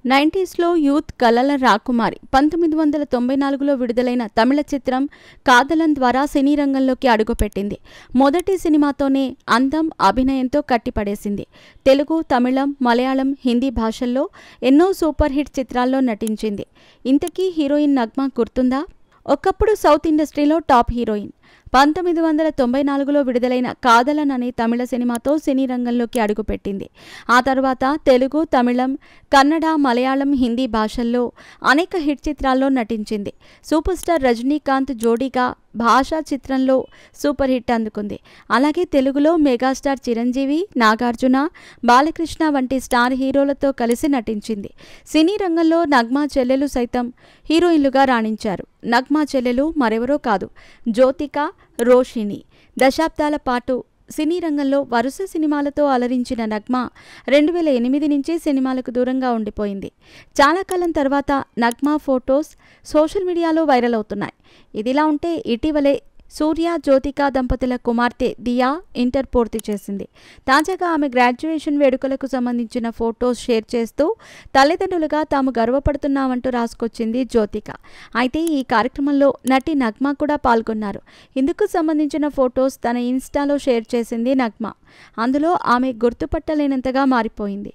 90స్లో youth కలల రాకుమారి 1994లో విడుదలైన తమిళ చిత్రం కాదలన్ ద్వారా సినీ రంగంలోకి అడుగుపెట్టింది. మొదటి సినిమాతోనే అందం, అభినయంతో కట్టిపడేసింది. తెలుగు, తమిళం, మలయాళం, హిందీ భాషల్లో ఎన్నో సూపర్ హిట్ చిత్రాల్లో నటించింది. ఇంతకీ హీరోయిన్ నగ్మా గుర్తుందా? ఒకప్పుడు సౌత్ ఇండస్ట్రీలో టాప్ హీరోయిన్. 1994లో విడుదలైన కాదలన్ అనే తమిళ సినిమాతో సినీ రంగంలోకి అడుగుపెట్టింది. ఆ తర్వాత తెలుగు, తమిళం, కన్నడ, మలయాళం, హిందీ భాషల్లో అనేక హిట్ చిత్రాల్లో నటించింది. సూపర్ స్టార్ రజనీకాంత్ జోడీగా భాషా చిత్రంలో సూపర్ హిట్ అందుకుంది. అలాగే తెలుగులో మెగాస్టార్ చిరంజీవి, నాగార్జున, బాలకృష్ణ వంటి స్టార్ హీరోలతో కలిసి నటించింది. సినీ రంగంలో నగ్మా చెల్లెలు సైతం హీరోయిన్లుగా రాణించారు. నగ్మా చెల్లెలు మరెవరో కాదు, జ్యోతిక రోషిణి. దశాబ్దాల పాటు సినీ రంగంలో వరుస సినిమాలతో అలరించిన నగ్మా 2008 నుంచి సినిమాలకు దూరంగా ఉండిపోయింది. చాలా కాలం తర్వాత నగ్మా ఫొటోస్ సోషల్ మీడియాలో వైరల్ అవుతున్నాయి. ఇదిలా ఉంటే ఇటీవలే సూర్య, జ్యోతిక దంపతుల కుమార్తె దియా ఇంటర్ పూర్తి చేసింది. తాజాగా ఆమె గ్రాడ్యుయేషన్ వేడుకలకు సంబంధించిన ఫొటోస్ షేర్ చేస్తూ తల్లిదండ్రులుగా తాము గర్వపడుతున్నామంటూ రాసుకొచ్చింది జ్యోతిక. అయితే ఈ కార్యక్రమంలో నటి నగ్మా కూడా పాల్గొన్నారు. ఇందుకు సంబంధించిన ఫొటోస్ తన ఇన్స్టాలో షేర్ చేసింది నగ్మా. అందులో ఆమె గుర్తుపట్టలేనంతగా మారిపోయింది.